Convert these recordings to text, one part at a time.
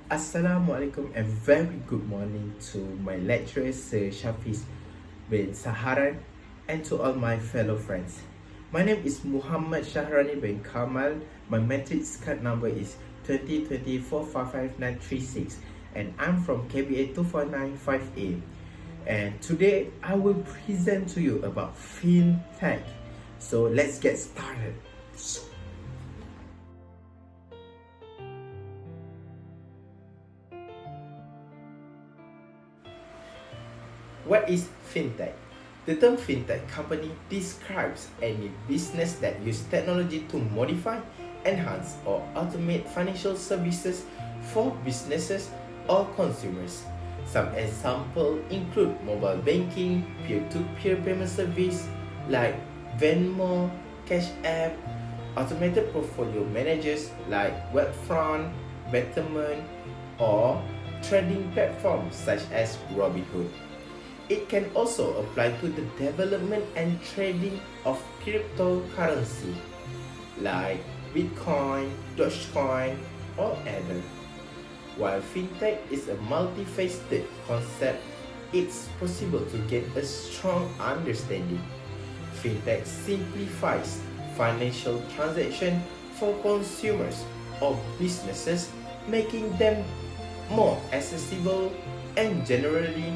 Assalamualaikum and very good morning to my lecturer Sir SHAFIZ bin SAHARAN and to all my fellow friends. My name is Muhammad SHAHRANI bin KAMAL. My matrix card number is 2024-55936 and I'm from KBA 2495A. And today I will present to you about FinTech. So let's get started. What is FinTech? The term FinTech company describes any business that uses technology to modify, enhance, or automate financial services for businesses or consumers. Some examples include mobile banking, peer-to-peer payment service like Venmo, Cash App, automated portfolio managers like Webfront, Betterment, or trading platforms such as Robinhood. It can also apply to the development and trading of cryptocurrency like Bitcoin, Dogecoin, or other. While FinTech is a multifaceted concept, it's possible to get a strong understanding. FinTech simplifies financial transactions for consumers or businesses, making them more accessible and generally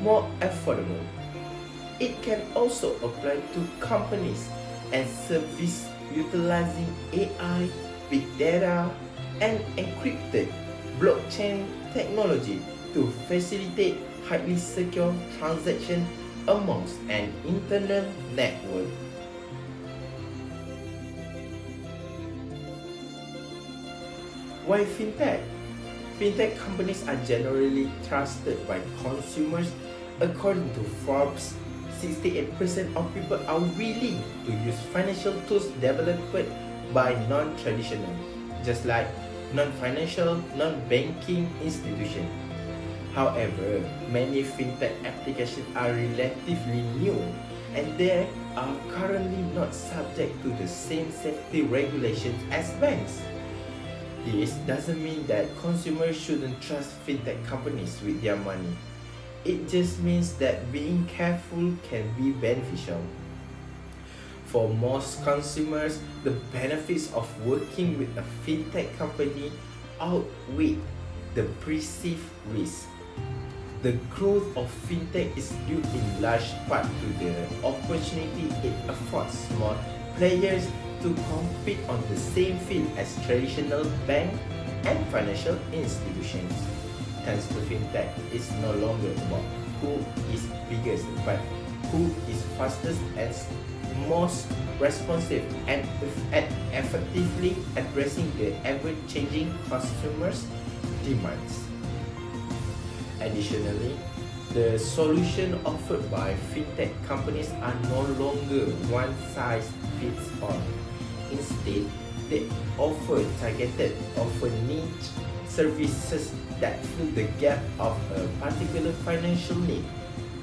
more affordable. It can also apply to companies and services utilizing AI, big data, and encrypted blockchain technology to facilitate highly secure transactions amongst an internal network. Why FinTech? FinTech companies are generally trusted by consumers. According to Forbes, 68% of people are willing to use financial tools developed by non-traditional, just like non-financial, non-banking institutions. However, many FinTech applications are relatively new and they are currently not subject to the same safety regulations as banks. This doesn't mean that consumers shouldn't trust FinTech companies with their money. It just means that being careful can be beneficial. For most consumers, the benefits of working with a FinTech company outweigh the perceived risk. The growth of FinTech is due in large part to the opportunity it affords small players to compete on the same field as traditional bank and financial institutions. Thanks to FinTech, it's no longer about who is biggest, but who is fastest and most responsive and effectively addressing the ever-changing consumers' demands. Additionally, the solutions offered by FinTech companies are no longer one size fits all. Instead, they offer targeted, often niche services that fill the gap of a particular financial need,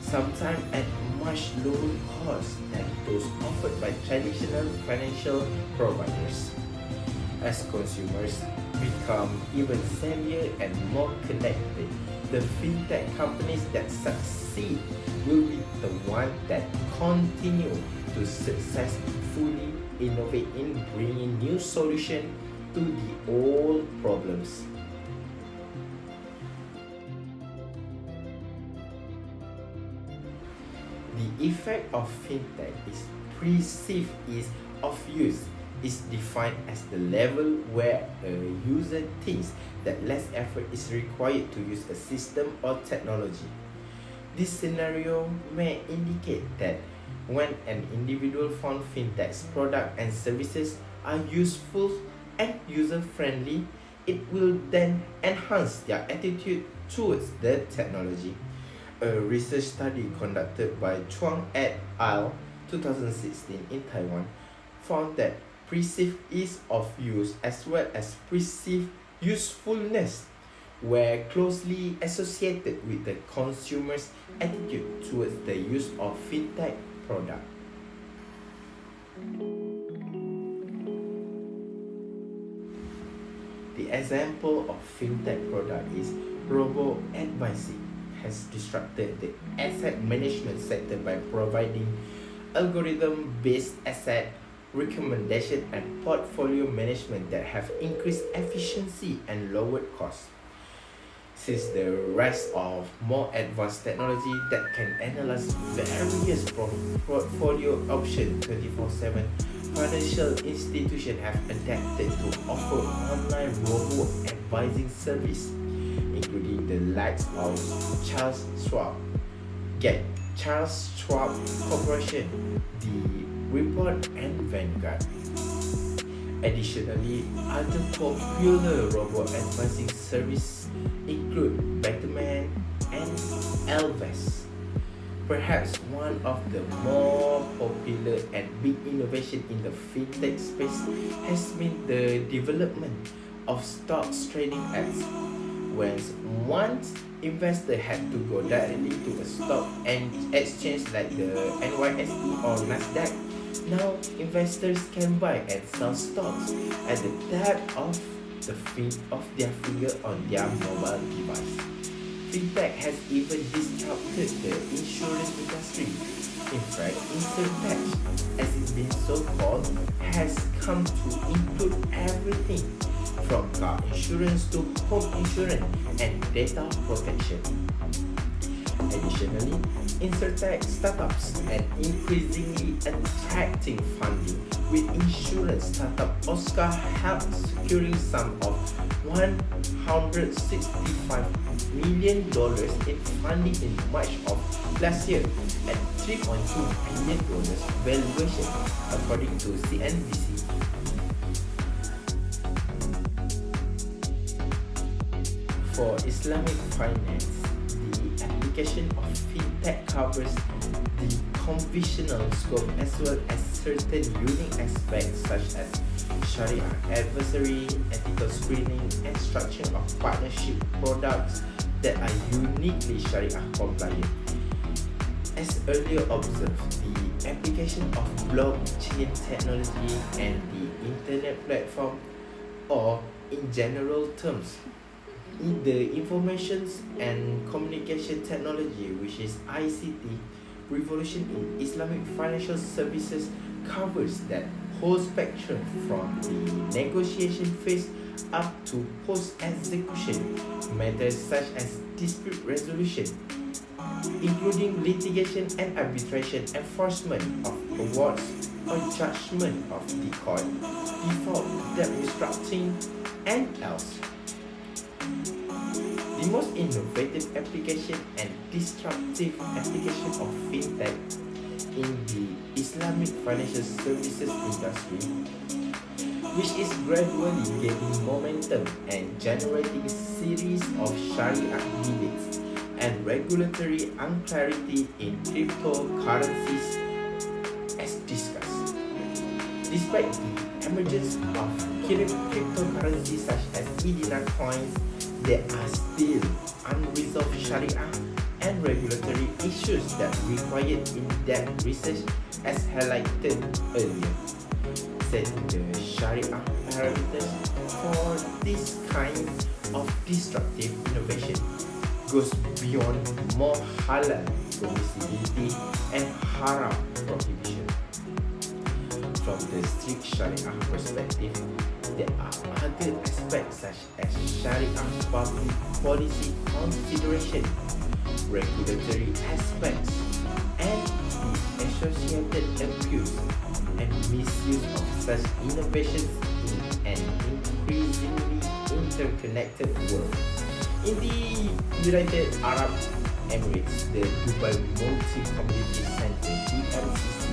sometimes at much lower cost than those offered by traditional financial providers. As consumers become even savvier and more connected, the FinTech companies that succeed will be the ones that continue to successfully innovate in bringing new solutions to the old problems. The effect of FinTech is perceived ease of use is defined as the level where a user thinks that less effort is required to use a system or technology. This scenario may indicate that when an individual found FinTech's products and services are useful and user-friendly, it will then enhance their attitude towards the technology. A research study conducted by Chuang et al. 2016 in Taiwan found that perceived ease of use as well as perceived usefulness were closely associated with the consumer's attitude towards the use of FinTech product. The example of fintech product is robo-advising has disrupted the asset management sector by providing algorithm-based asset recommendation and portfolio management that have increased efficiency and lowered costs. Since the rise of more advanced technology that can analyze various portfolio options 24/7, financial institutions have adapted to offer online robo-advising service, including the likes of Charles Schwab, Charles Schwab Corporation, the Report, and Vanguard. Additionally, other popular robo-advising services include Betterman and Elvest. Perhaps one of the more popular and big innovation in the fintech space has been the development of stocks trading apps. Once investors had to go directly to a stock and exchange like the NYSE or Nasdaq, now investors can buy and sell stocks at the tap of their finger on their mobile device. FinTech has even disrupted the insurance industry. In fact, FinTech, as it's been so called, has come to include everything from car insurance to home insurance and data protection. Additionally, InsurTech startups and increasingly attracting funding, with insurance startup Oscar Health securing some of $165 million in funding in March of last year at $3.2 billion valuation, according to CNBC. For Islamic finance, the application of fintech covers the conventional scope as well as certain unique aspects such as Sharia advisory, ethical screening, and structure of partnership products that are uniquely Sharia compliant. As earlier observed, the application of blockchain technology and the internet platform, or in general terms, the Informations and Communication Technology, which is ICT, revolution in Islamic financial services covers that whole spectrum from the negotiation phase up to post-execution matters such as dispute resolution, including litigation and arbitration, enforcement of awards or judgment of default, debt restructuring, and else. The most innovative application and disruptive application of fintech in the Islamic financial services industry, which is gradually gaining momentum and generating a series of Sharia debates and regulatory unclarity in cryptocurrencies as discussed. Despite the emergence of cryptocurrencies such as dinar coins, there are still unresolved Sharia and regulatory issues that require in-depth research as highlighted earlier. Setting the Sharia parameters for this kind of disruptive innovation goes beyond more halal permissibility and haram prohibition. From the strict Sharia perspective, there are other aspects such as Sharia public policy consideration, regulatory aspects, and the associated abuse and misuse of such innovations in an increasingly interconnected world. In the United Arab Emirates, the Dubai Multi-Community Center (DMCC)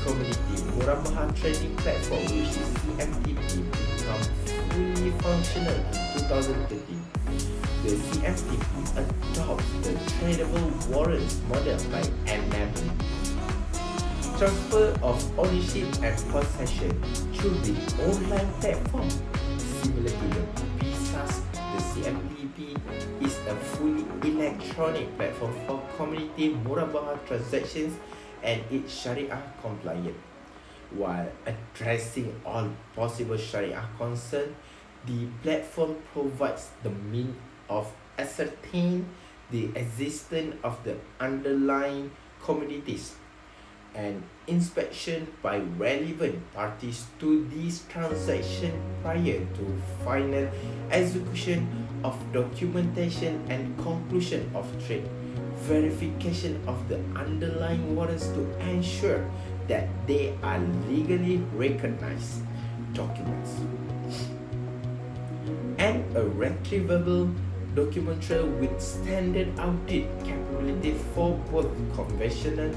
Community Murabaha Trading Platform, which is CMTP, become fully functional in 2013. The CMTP adopts the tradable warrants model by enabling transfer of ownership and possession through the online platform. Similar to the BSAS, the CMTP is a fully electronic platform for community Murabaha transactions and it's Sharia compliant. While addressing all possible Sharia concerns, The platform provides the means of ascertaining the existence of the underlying commodities and inspection by relevant parties to this transaction prior to final execution of documentation and conclusion of trade, verification of the underlying warrants to ensure that they are legally recognized documents, and a retrievable document trail with standard audit capability for both conventional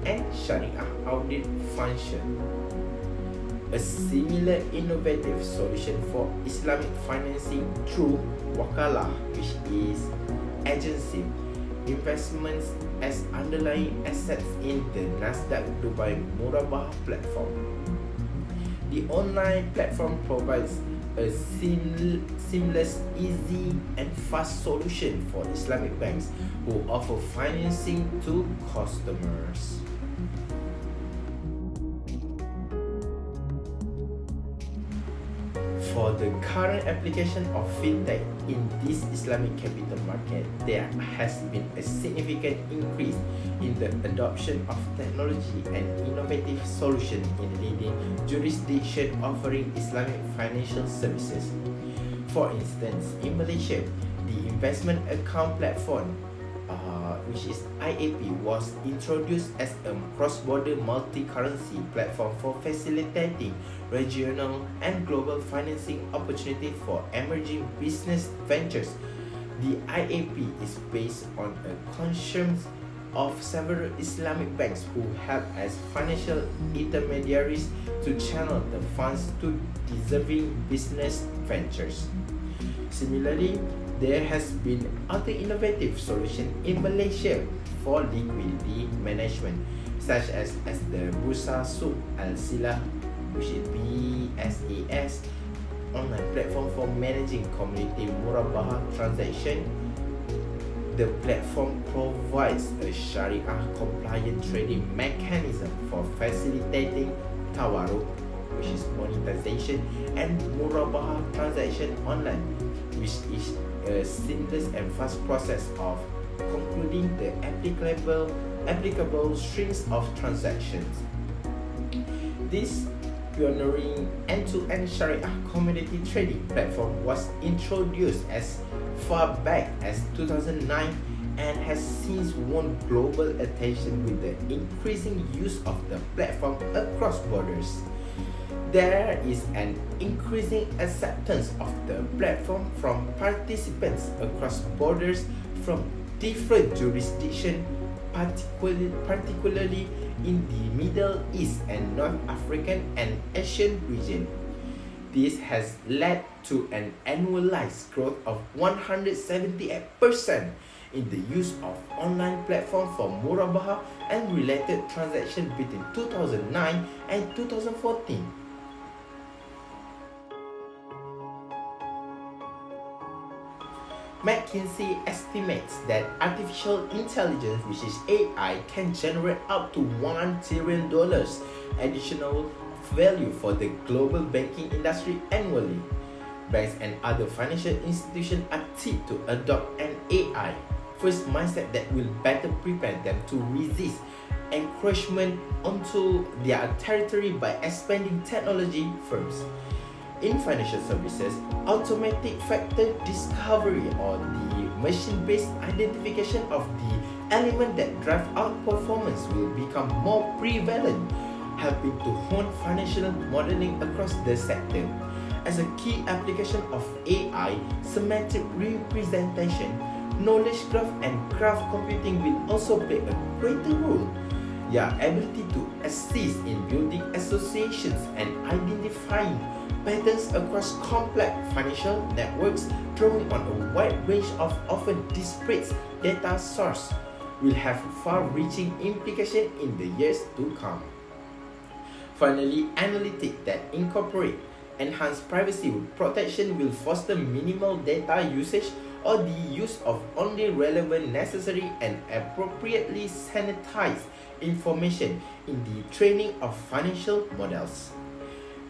and Sharia audit function. A similar innovative solution for Islamic financing through Wakalah, which is agency investments as underlying assets in the Nasdaq Dubai Murabah platform. The online platform provides a seamless, easy, and fast solution for Islamic banks who offer financing to customers. For the current application of fintech in this Islamic capital market, there has been a significant increase in the adoption of technology and innovative solutions in leading jurisdictions offering Islamic financial services. For instance, in Malaysia, the investment account platform, which is IAP, was introduced as a cross-border multi-currency platform for facilitating regional and global financing opportunities for emerging business ventures. The IAP is based on a consortium of several Islamic banks who help as financial intermediaries to channel the funds to deserving business ventures. Similarly, there has been other innovative solutions in Malaysia for liquidity management, such as the Bursa Suq Al-Sila, which is BSAS, online platform for managing community murabah transaction. The platform provides a Sharia-compliant trading mechanism for facilitating tawarruk, which is monetization, and murabah transaction online, which is a seamless and fast process of concluding the applicable streams of transactions. This pioneering end-to-end Sharia commodity trading platform was introduced as far back as 2009 and has since won global attention with the increasing use of the platform across borders. There is an increasing acceptance of the platform from participants across borders from different jurisdictions, particularly in the Middle East and North African and Asian region. This has led to an annualized growth of 178% in the use of online platform for murabah and related transactions between 2009 and 2014. McKinsey estimates that artificial intelligence, which is AI, can generate up to $1 trillion additional value for the global banking industry annually. Banks and other financial institutions are tipped to adopt an AI-first mindset that will better prepare them to resist encroachment onto their territory by expanding technology firms. In financial services, automatic factor discovery or the machine-based identification of the element that drive out performance will become more prevalent, helping to hone financial modeling across the sector. As a key application of AI, semantic representation, knowledge graph, and graph computing will also play a greater role. Their ability to assist in building associations and identifying patterns across complex financial networks, drawing on a wide range of often disparate data sources, will have far-reaching implications in the years to come. Finally, analytics that incorporate enhanced privacy protection will foster minimal data usage or the use of only relevant, necessary, and appropriately sanitized information in the training of financial models.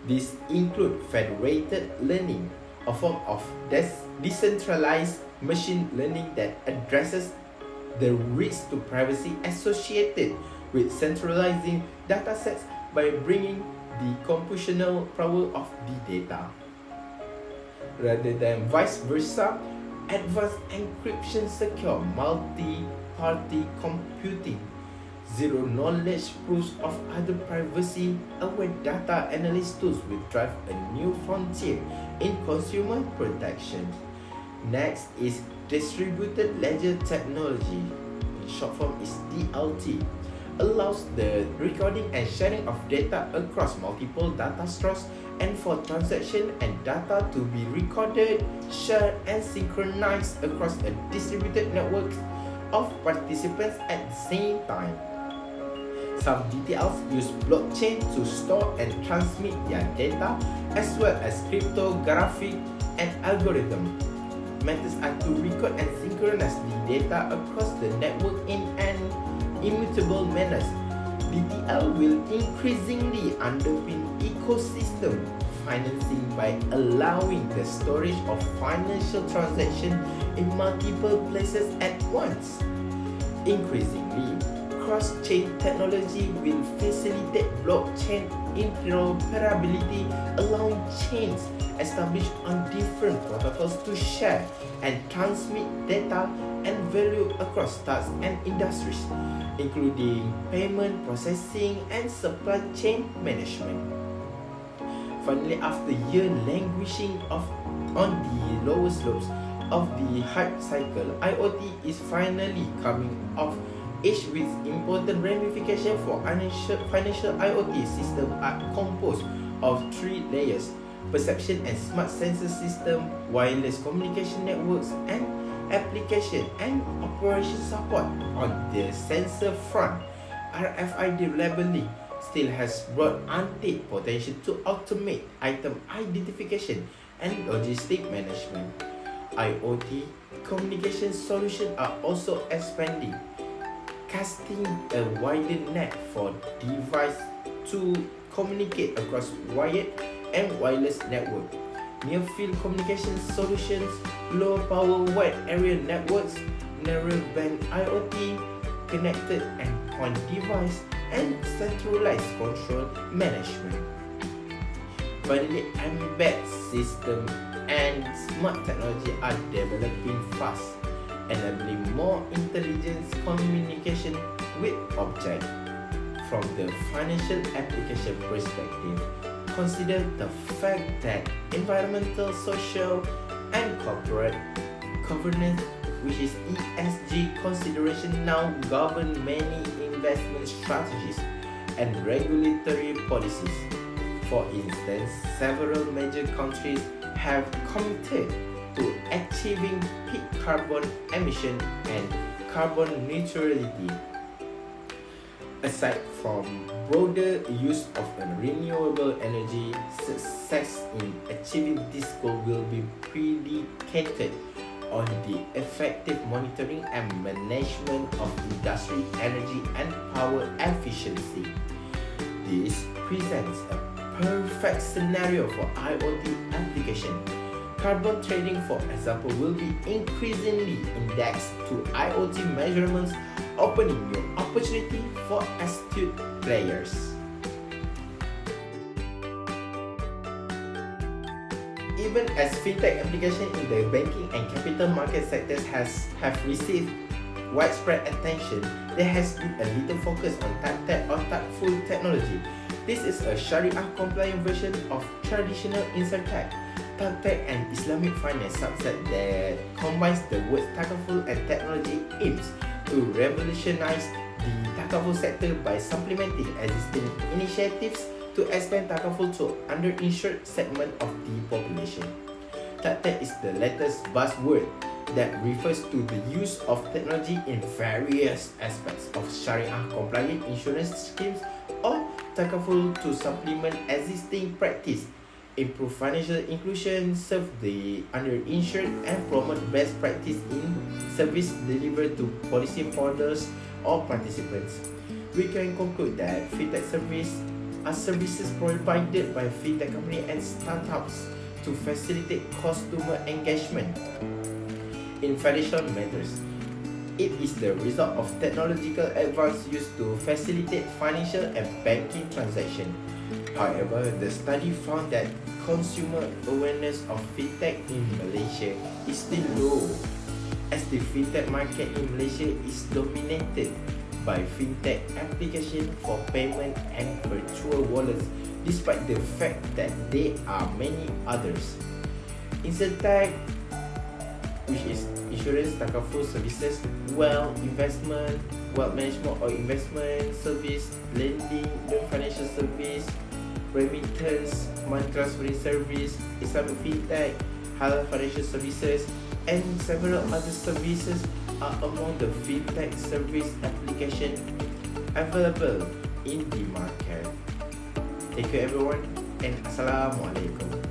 These include federated learning, a form of decentralized machine learning that addresses the risk to privacy associated with centralizing datasets by bringing the computational power of the data. Rather than vice versa, advanced encryption secure multi-party computing, zero-knowledge proofs of other privacy-aware data analysis tools will drive a new frontier in consumer protection. Next is distributed ledger technology, in short form is DLT, allows the recording and sharing of data across multiple data stores and for transaction and data to be recorded, shared and synchronized across a distributed network of participants at the same time. Some DTLs use blockchain to store and transmit their data as well as cryptography and algorithm. Methods are to record and synchronize the data across the network in an immutable manner. DTL will increasingly underpin ecosystem financing by allowing the storage of financial transactions in multiple places at once. Increasingly, cross-chain technology will facilitate blockchain interoperability, allowing chains established on different protocols to share and transmit data and value across tasks and industries, including payment processing and supply chain management. Finally, after years languishing on the lower slopes of the hype cycle, IoT is finally coming of age with important ramifications for financial IoT systems are composed of 3 layers: perception and smart sensor system, wireless communication networks, and application and operation support. On the sensor front, RFID labeling still has broad untapped potential to automate item identification and logistic management. IoT communication solutions are also expanding, casting a wider net for devices to communicate across wired and wireless network. Near-field communication solutions, low-power wide area networks, narrow-band IoT, connected endpoint device, and centralized control management. Finally, embedded system and smart technology are developing fast, enabling more intelligent communication with objects. From the financial application perspective, consider the fact that environmental, social, and corporate governance, which is ESG consideration, now govern many investment strategies and regulatory policies. For instance, several major countries have committed to achieving peak carbon emission and carbon neutrality. Aside from broader use of renewable energy, success in achieving this goal will be predicated on the effective monitoring and management of industry energy and power efficiency. This presents a perfect scenario for IoT application. Carbon trading, for example, will be increasingly indexed to IoT measurements, opening new opportunity for astute players. Even as fintech applications in the banking and capital market sectors have received widespread attention, there has been a little focus on tap or tap-full technology. This is a Sharia-compliant version of traditional insurtech. Tap and Islamic finance subset that combines the words takaful and technology aims to revolutionize the takaful sector by supplementing existing initiatives to expand takaful to underinsured segment of the population. Tap is the latest buzzword that refers to the use of technology in various aspects of Sharia-compliant insurance schemes or takaful to supplement existing practice, improve financial inclusion, serve the underinsured, and promote best practice in service delivered to policyholders or participants. We can conclude that fintech services are services provided by fintech companies and startups to facilitate customer engagement in financial matters. It is the result of technological advances used to facilitate financial and banking transactions. However, the study found that consumer awareness of fintech in Malaysia is still low, as the fintech market in Malaysia is dominated by fintech applications for payment and virtual wallets, despite the fact that there are many others. Insurtech, which is insurance, takaful services, wealth management or investment service, lending, financial service, remittance, money transferring service, Islamic fintech, halal financial services, and several other services are among the fintech service applications available in the market. Thank you everyone, and Assalamualaikum.